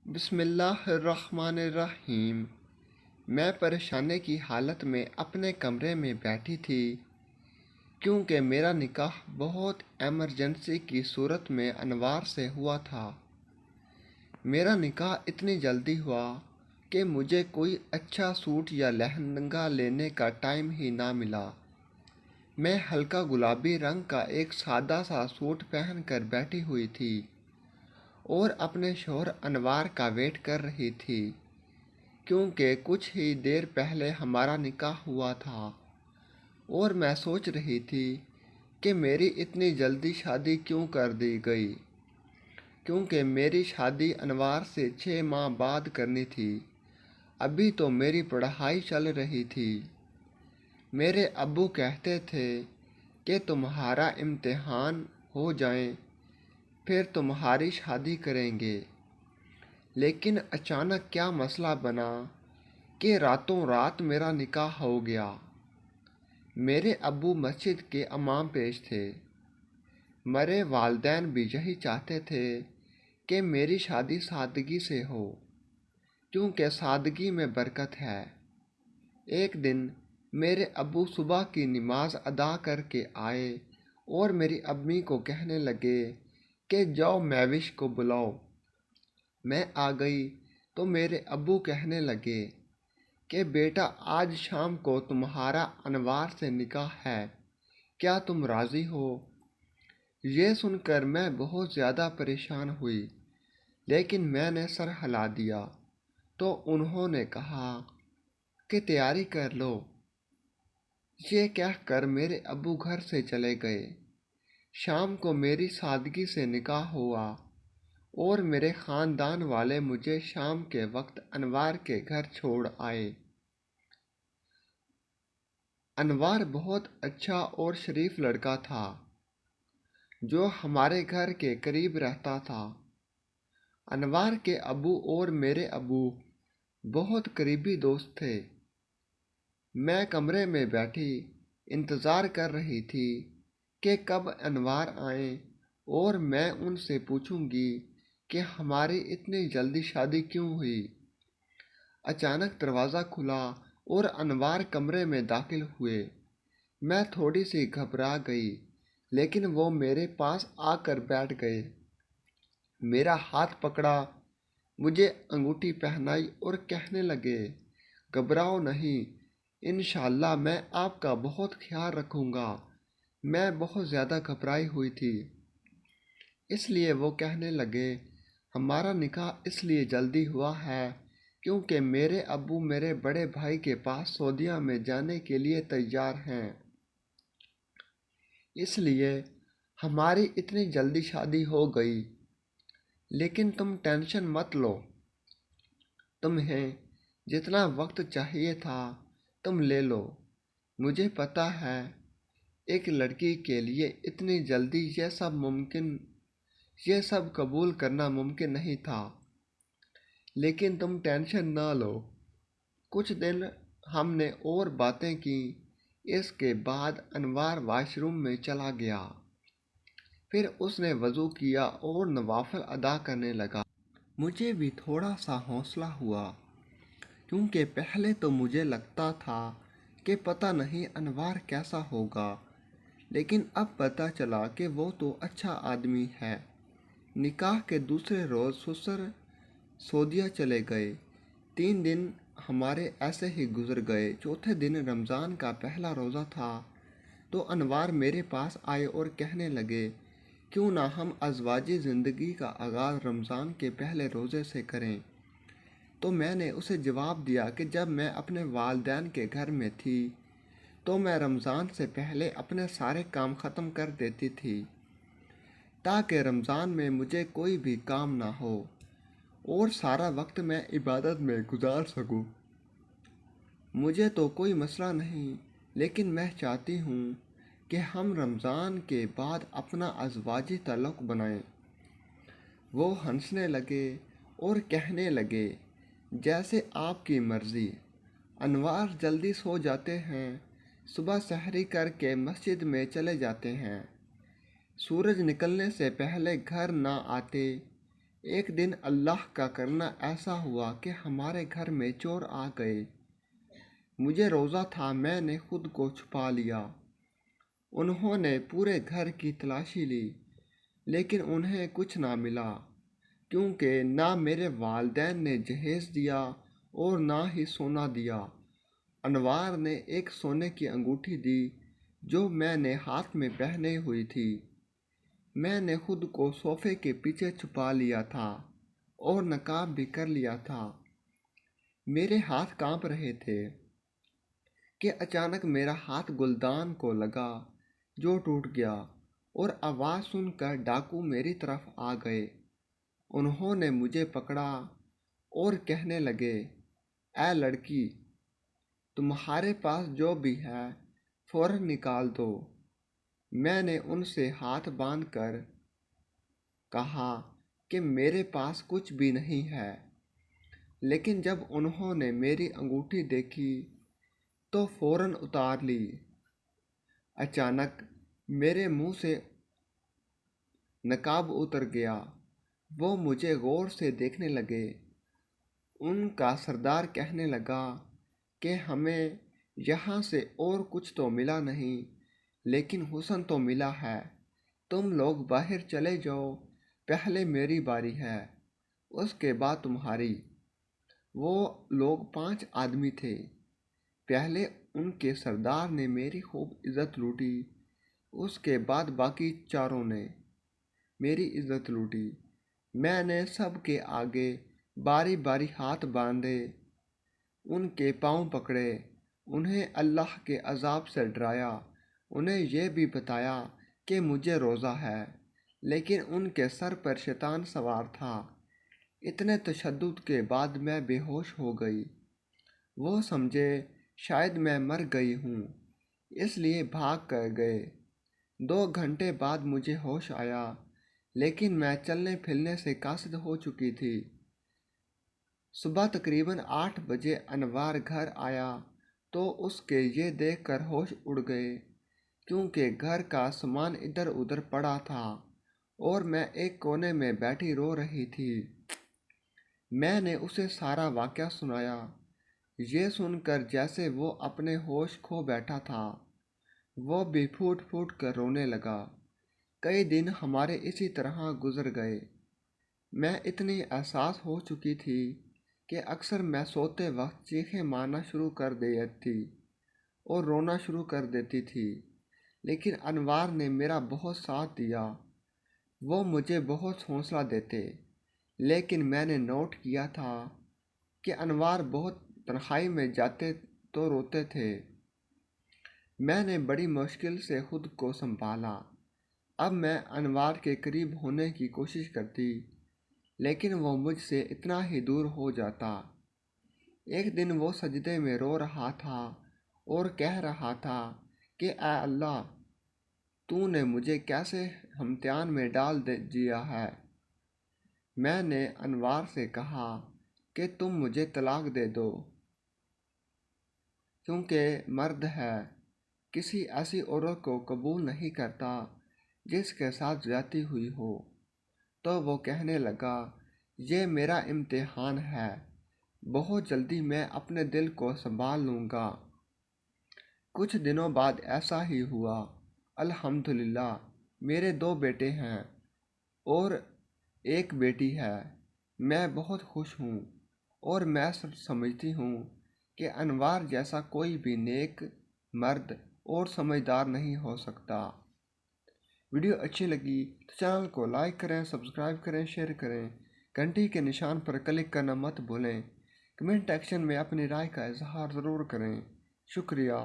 بسم اللہ الرحمن الرحیم۔ میں پریشانی کی حالت میں اپنے کمرے میں بیٹھی تھی کیونکہ میرا نکاح بہت ایمرجنسی کی صورت میں انوار سے ہوا تھا۔ میرا نکاح اتنی جلدی ہوا کہ مجھے کوئی اچھا سوٹ یا لہنگا لینے کا ٹائم ہی نہ ملا۔ میں ہلکا گلابی رنگ کا ایک سادہ سا سوٹ پہن کر بیٹھی ہوئی تھی اور اپنے شوہر انوار کا ویٹ کر رہی تھی کیونکہ کچھ ہی دیر پہلے ہمارا نکاح ہوا تھا، اور میں سوچ رہی تھی کہ میری اتنی جلدی شادی کیوں کر دی گئی، کیونکہ میری شادی انوار سے 6 ماہ بعد کرنی تھی۔ ابھی تو میری پڑھائی چل رہی تھی۔ میرے ابو کہتے تھے کہ تمہارا امتحان ہو جائیں پھر تمہاری شادی کریں گے، لیکن اچانک کیا مسئلہ بنا کہ راتوں رات میرا نکاح ہو گیا۔ میرے ابو مسجد کے امام پیش تھے۔ میرے والدین بھی یہی چاہتے تھے کہ میری شادی سادگی سے ہو، کیونکہ سادگی میں برکت ہے۔ ایک دن میرے ابو صبح کی نماز ادا کر کے آئے اور میری امی کو کہنے لگے کہ جاؤ میوش کو بلاؤ۔ میں آ گئی تو میرے ابو کہنے لگے کہ بیٹا آج شام کو تمہارا انوار سے نکاح ہے، کیا تم راضی ہو؟ یہ سن کر میں بہت زیادہ پریشان ہوئی، لیکن میں نے سر ہلا دیا تو انہوں نے کہا کہ تیاری کر لو۔ یہ کہہ کر میرے ابو گھر سے چلے گئے۔ شام کو میری سادگی سے نکاح ہوا اور میرے خاندان والے مجھے شام کے وقت انوار کے گھر چھوڑ آئے۔ انوار بہت اچھا اور شریف لڑکا تھا جو ہمارے گھر کے قریب رہتا تھا۔ انوار کے ابو اور میرے ابو بہت قریبی دوست تھے۔ میں کمرے میں بیٹھی انتظار کر رہی تھی کہ کب انوار آئیں اور میں ان سے پوچھوں گی کہ ہماری اتنی جلدی شادی کیوں ہوئی۔ اچانک دروازہ کھلا اور انوار کمرے میں داخل ہوئے۔ میں تھوڑی سی گھبرا گئی، لیکن وہ میرے پاس آ کر بیٹھ گئے، میرا ہاتھ پکڑا، مجھے انگوٹھی پہنائی اور کہنے لگے گھبراؤ نہیں، انشاءاللہ میں آپ کا بہت خیال رکھوں گا۔ میں بہت زیادہ گھبرائی ہوئی تھی، اس لیے وہ کہنے لگے ہمارا نکاح اس لیے جلدی ہوا ہے کیونکہ میرے ابو میرے بڑے بھائی کے پاس سعودیہ میں جانے کے لیے تیار ہیں، اس لیے ہماری اتنی جلدی شادی ہو گئی۔ لیکن تم ٹینشن مت لو، تمہیں جتنا وقت چاہیے تھا تم لے لو۔ مجھے پتہ ہے ایک لڑکی کے لیے اتنی جلدی یہ سب قبول کرنا ممکن نہیں تھا، لیکن تم ٹینشن نہ لو۔ کچھ دن ہم نے اور باتیں کی۔ اس کے بعد انوار واش روم میں چلا گیا، پھر اس نے وضو کیا اور نوافل ادا کرنے لگا۔ مجھے بھی تھوڑا سا حوصلہ ہوا کیونکہ پہلے تو مجھے لگتا تھا کہ پتہ نہیں انوار کیسا ہوگا، لیکن اب پتہ چلا کہ وہ تو اچھا آدمی ہے۔ نکاح کے دوسرے روز سسر سعودیہ چلے گئے۔ 3 دن ہمارے ایسے ہی گزر گئے۔ چوتھے دن رمضان کا پہلا روزہ تھا تو انوار میرے پاس آئے اور کہنے لگے کیوں نہ ہم ازواجی زندگی کا آغاز رمضان کے پہلے روزے سے کریں۔ تو میں نے اسے جواب دیا کہ جب میں اپنے والدین کے گھر میں تھی تو میں رمضان سے پہلے اپنے سارے کام ختم کر دیتی تھی تاکہ رمضان میں مجھے کوئی بھی کام نہ ہو اور سارا وقت میں عبادت میں گزار سکوں۔ مجھے تو کوئی مسئلہ نہیں، لیکن میں چاہتی ہوں کہ ہم رمضان کے بعد اپنا ازواجی تعلق بنائیں۔ وہ ہنسنے لگے اور کہنے لگے جیسے آپ کی مرضی۔ انوار جلدی سو جاتے ہیں، صبح سحری کر کے مسجد میں چلے جاتے ہیں، سورج نکلنے سے پہلے گھر نہ آتے، ایک دن اللہ کا کرنا ایسا ہوا کہ ہمارے گھر میں چور آ گئے۔ مجھے روزہ تھا، میں نے خود کو چھپا لیا۔ انہوں نے پورے گھر کی تلاشی لی لیکن انہیں کچھ نہ ملا، کیونکہ نہ میرے والدین نے جہیز دیا اور نہ ہی سونا دیا۔ انوار نے ایک سونے کی انگوٹھی دی جو میں نے ہاتھ میں پہنے ہوئی تھی۔ میں نے خود کو صوفے کے پیچھے چھپا لیا تھا اور نقاب بھی کر لیا تھا۔ میرے ہاتھ کانپ رہے تھے کہ اچانک میرا ہاتھ گلدان کو لگا جو ٹوٹ گیا، اور آواز سن کر ڈاکو میری طرف آ گئے۔ انہوں نے مجھے پکڑا اور کہنے لگے، اے لڑکی، تمہارے پاس جو بھی ہے فوراً نکال دو۔ میں نے ان سے ہاتھ باندھ کر کہا کہ میرے پاس کچھ بھی نہیں ہے، لیکن جب انہوں نے میری انگوٹھی دیکھی تو فوراً اتار لی۔ اچانک میرے منہ سے نقاب اتر گیا۔ وہ مجھے غور سے دیکھنے لگے۔ ان کا سردار کہنے لگا کہ ہمیں یہاں سے اور کچھ تو ملا نہیں، لیکن حسن تو ملا ہے۔ تم لوگ باہر چلے جاؤ، پہلے میری باری ہے، اس کے بعد تمہاری۔ وہ لوگ 5 آدمی تھے۔ پہلے ان کے سردار نے میری خوب عزت لوٹی، اس کے بعد باقی 4 نے میری عزت لوٹی۔ میں نے سب کے آگے باری باری ہاتھ باندھے، ان کے پاؤں پکڑے، انہیں اللہ کے عذاب سے ڈرایا، انہیں یہ بھی بتایا کہ مجھے روزہ ہے، لیکن ان کے سر پر شیطان سوار تھا۔ اتنے تشدد کے بعد میں بے ہوش ہو گئی۔ وہ سمجھے شاید میں مر گئی ہوں، اس لیے بھاگ کر گئے۔ 2 گھنٹے بعد مجھے ہوش آیا، لیکن میں چلنے پھرنے سے قاصر ہو چکی تھی۔ صبح تقریباً 8 بجے انوار گھر آیا تو اس کے یہ دیکھ کر ہوش اڑ گئے، کیونکہ گھر کا سامان ادھر ادھر پڑا تھا اور میں ایک کونے میں بیٹھی رو رہی تھی۔ میں نے اسے سارا واقعہ سنایا۔ یہ سن کر جیسے وہ اپنے ہوش کھو بیٹھا تھا، وہ بھی پھوٹ پھوٹ کر رونے لگا۔ کئی دن ہمارے اسی طرح گزر گئے۔ میں اتنی حساس ہو چکی تھی کہ اکثر میں سوتے وقت چیخیں مارنا شروع کر دیتی تھی اور رونا شروع کر دیتی تھی، لیکن انوار نے میرا بہت ساتھ دیا۔ وہ مجھے بہت حوصلہ دیتے، لیکن میں نے نوٹ کیا تھا کہ انوار بہت تنہائی میں جاتے تو روتے تھے۔ میں نے بڑی مشکل سے خود کو سنبھالا۔ اب میں انوار کے قریب ہونے کی کوشش کرتی، لیکن وہ مجھ سے اتنا ہی دور ہو جاتا۔ ایک دن وہ سجدے میں رو رہا تھا اور کہہ رہا تھا کہ اے اللہ، تو نے مجھے کیسے امتحان میں ڈال دیا ہے۔ میں نے انوار سے کہا کہ تم مجھے طلاق دے دو، کیونکہ مرد ہے کسی ایسی عورت کو قبول نہیں کرتا جس کے ساتھ زیادتی ہوئی ہو۔ تو وہ کہنے لگا، یہ میرا امتحان ہے، بہت جلدی میں اپنے دل کو سنبھال لوں گا۔ کچھ دنوں بعد ایسا ہی ہوا۔ الحمدللہ میرے 2 بیٹے ہیں اور 1 بیٹی ہے۔ میں بہت خوش ہوں اور میں سمجھتی ہوں کہ انوار جیسا کوئی بھی نیک مرد اور سمجھدار نہیں ہو سکتا۔ ویڈیو اچھی لگی تو چینل کو لائک کریں، سبسکرائب کریں، شیئر کریں، گھنٹی کے نشان پر کلک کرنا مت بھولیں۔ کمنٹ ایکشن میں اپنی رائے کا اظہار ضرور کریں۔ شکریہ۔